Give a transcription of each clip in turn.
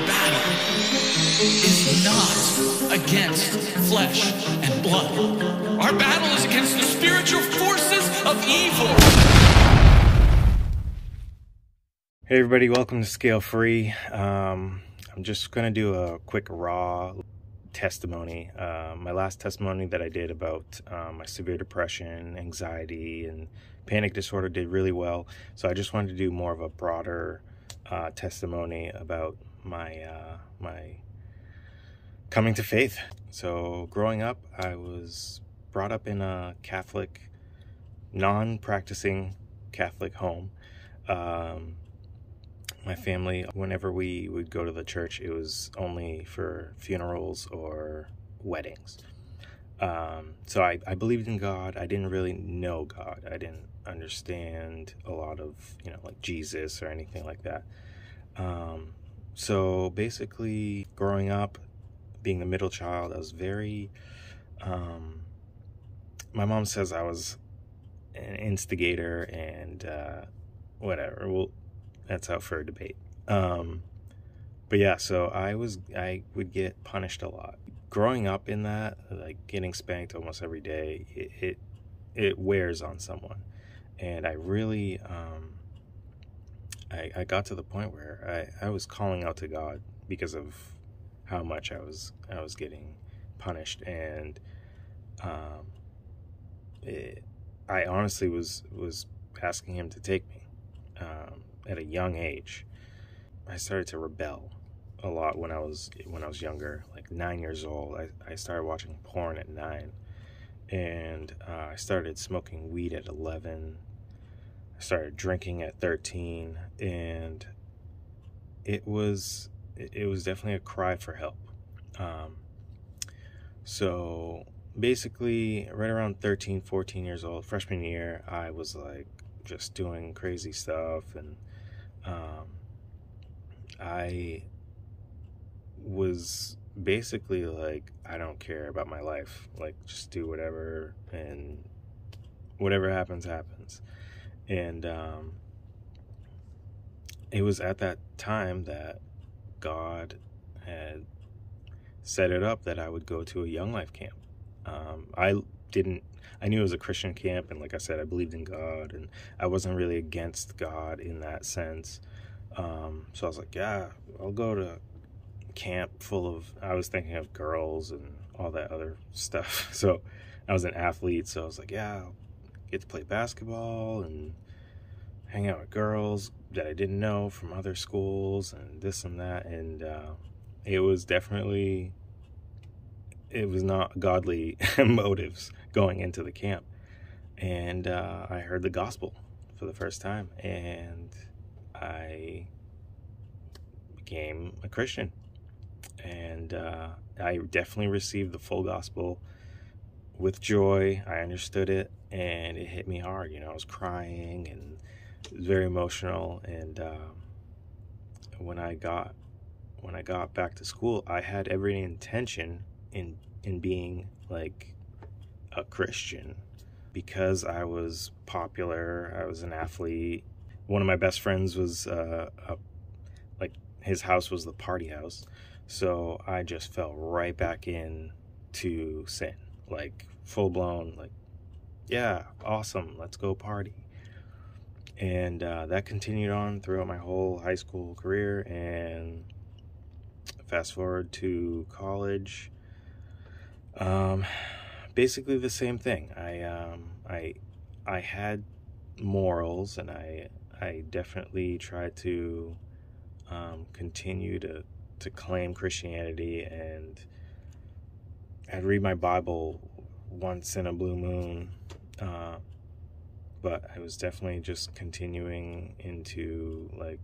battle is not against flesh and blood. Our battle is against the spiritual forces of evil. Hey everybody, welcome to Scale Free. I'm just going to do a quick raw testimony. My last testimony that I did about my severe depression, anxiety, and panic disorder did really well. So I just wanted to do more of a broader testimony about my coming to faith. So growing up, I was brought up in a Catholic, non-practicing Catholic home. My family, whenever we would go to the church, it was only for funerals or weddings. So I believed in God. I didn't really know God. I didn't understand a lot of, like Jesus or anything like that. So basically, growing up, being the middle child, I was very, my mom says I was an instigator and whatever. Well, that's out for a debate. But yeah, so I would get punished a lot. Growing up in that, like getting spanked almost every day, it wears on someone. And I really, I got to the point where I was calling out to God because of how much I was getting punished. And I honestly was asking him to take me. At a young age, I started to rebel a lot when I was younger, like 9 years old. I started watching porn at 9, and I started smoking weed at 11. I started drinking at 13, and it was definitely a cry for help. So basically, right around 13, 14 years old, freshman year, I was like just doing crazy stuff, and I was basically like, I don't care about my life, like just do whatever, and whatever happens. And it was at that time that God had set it up that I would go to a Young Life camp. I knew it was a Christian camp, and like I said, I believed in God, and I wasn't really against God in that sense. So I was like, yeah, I'll go to camp full of, I was thinking of girls and all that other stuff. So I was an athlete, so I was like, yeah, I'll get to play basketball and hang out with girls that I didn't know from other schools and this and that. And it was not godly motives going into the camp. And I heard the gospel for the first time, and I became a Christian. And I definitely received the full gospel with joy. I understood it, and it hit me hard. I was crying, and it was very emotional. And when I got back to school, I had every intention in being like a Christian, because I was popular. I was an athlete. One of my best friends was like his house was the party house, so I just fell right back in to sin, like full blown, like, yeah, awesome, let's go party. And that continued on throughout my whole high school career. And fast forward to college, basically the same thing. I had morals, and I definitely tried to continue to claim Christianity, and I'd read my Bible once in a blue moon, but I was definitely just continuing into like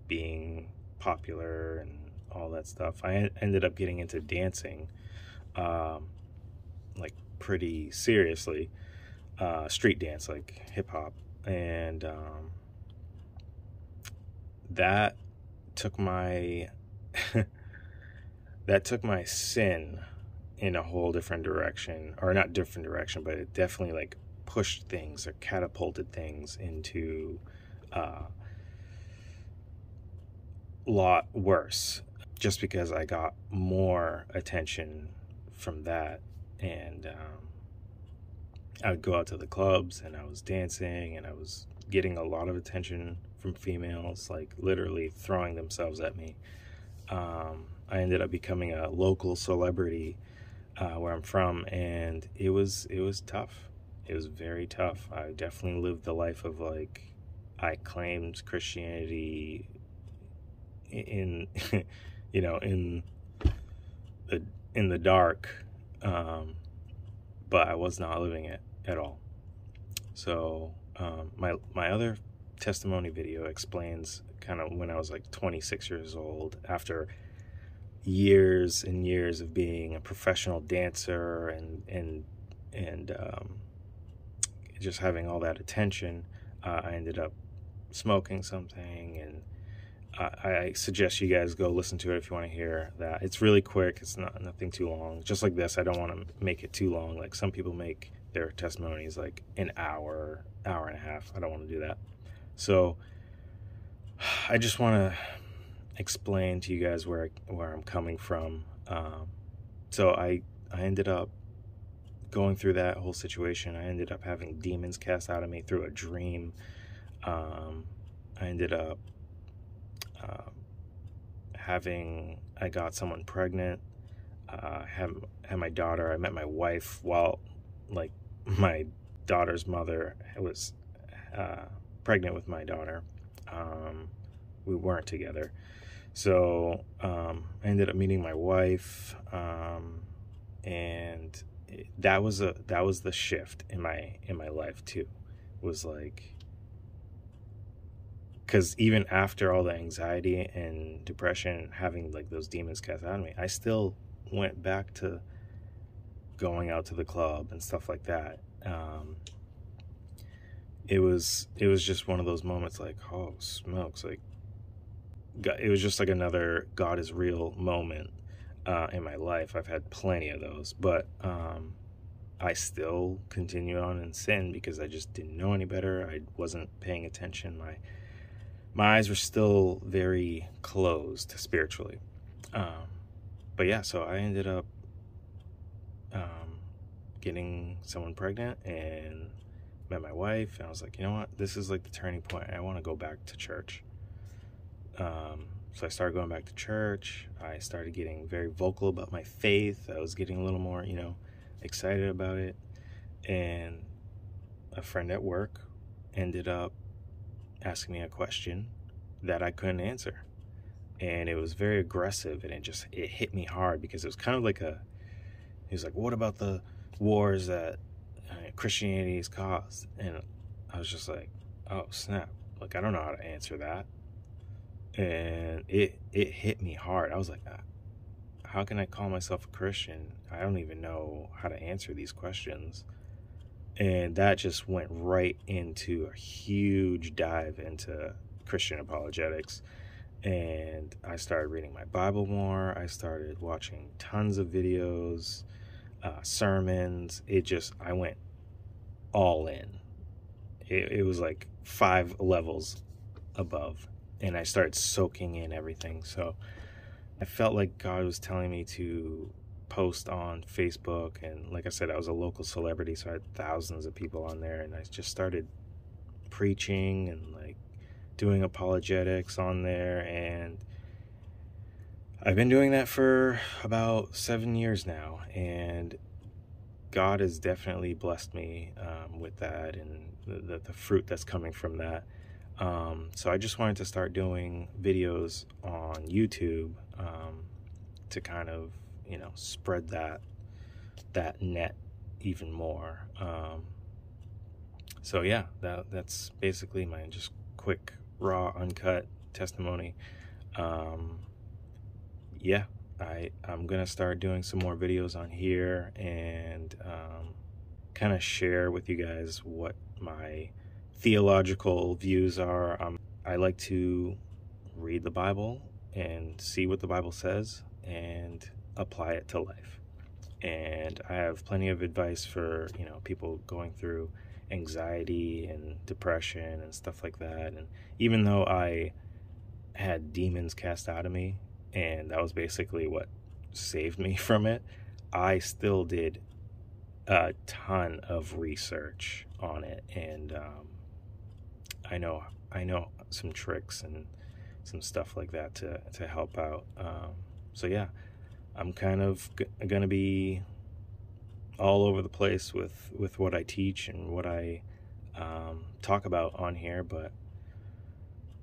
being popular and all that stuff. I ended up getting into dancing, like pretty seriously, street dance, like hip hop, and that took my sin in a whole different direction, or not different direction, but it definitely like pushed things or catapulted things into lot worse, just because I got more attention from that. And I would go out to the clubs and I was dancing and I was getting a lot of attention from females, like literally throwing themselves at me. I ended up becoming a local celebrity where I'm from, and it was tough. It was very tough. I definitely lived the life of, like, I claimed Christianity in you know, in the dark, but I was not living it at all. So my other testimony video explains kind of when I was like 26 years old, after years and years of being a professional dancer and just having all that attention. I ended up smoking something, and I suggest you guys go listen to it if you want to hear that. It's really quick. It's nothing too long. Just like this, I don't want to make it too long. Like some people make their testimonies like an hour and a half. I don't want to do that. So I just want to explain to you guys where I'm coming from. So I ended up going through that whole situation. I ended up having demons cast out of me through a dream. I ended up I got someone pregnant. Had my daughter. I met my wife while, like, my daughter's mother was pregnant with my daughter. We weren't together. So I ended up meeting my wife, and that was the shift in my life too. Was like, because even after all the anxiety and depression, having like those demons cast out of me, I still went back to going out to the club and stuff like that. It was just one of those moments, like, oh smokes, like, God, it was just like another God is real moment in my life. I've had plenty of those, but I still continue on in sin because I just didn't know any better. I wasn't paying attention. My eyes were still very closed spiritually. But yeah, so I ended up getting someone pregnant and met my wife, and I was like, you know what, this is like the turning point. I want to go back to church. So I started going back to church. I started getting very vocal about my faith. I was getting a little more, excited about it. And a friend at work ended up asking me a question that I couldn't answer. And it was very aggressive, and it hit me hard, because it was kind of like he was like, what about the wars that Christianity has caused? And I was just like, oh snap, like, I don't know how to answer that. And it hit me hard. I was like, how can I call myself a Christian? I don't even know how to answer these questions. And that just went right into a huge dive into Christian apologetics. And I started reading my Bible more. I started watching tons of videos, sermons. I went all in. It was like 5 levels above. And I started soaking in everything. So I felt like God was telling me to post on Facebook. And like I said, I was a local celebrity, so I had thousands of people on there. And I just started preaching and like doing apologetics on there. And I've been doing that for about 7 years now. And God has definitely blessed me with that, and the fruit that's coming from that. So I just wanted to start doing videos on YouTube to kind of, spread that net even more. So yeah, that's basically my just quick, raw, uncut testimony. Yeah, I'm gonna start doing some more videos on here and kind of share with you guys what my theological views are. I like to read the Bible and see what the Bible says and apply it to life. And I have plenty of advice for, people going through anxiety and depression and stuff like that. And even though I had demons cast out of me, and that was basically what saved me from it. I still did a ton of research on it, and I know some tricks and some stuff like that to help out. So yeah, I'm kind of gonna be all over the place with what I teach and what I talk about on here, but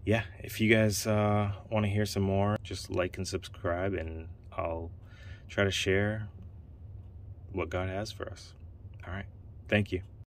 yeah, if you guys want to hear some more, just like and subscribe, and I'll try to share what God has for us. All right, thank you.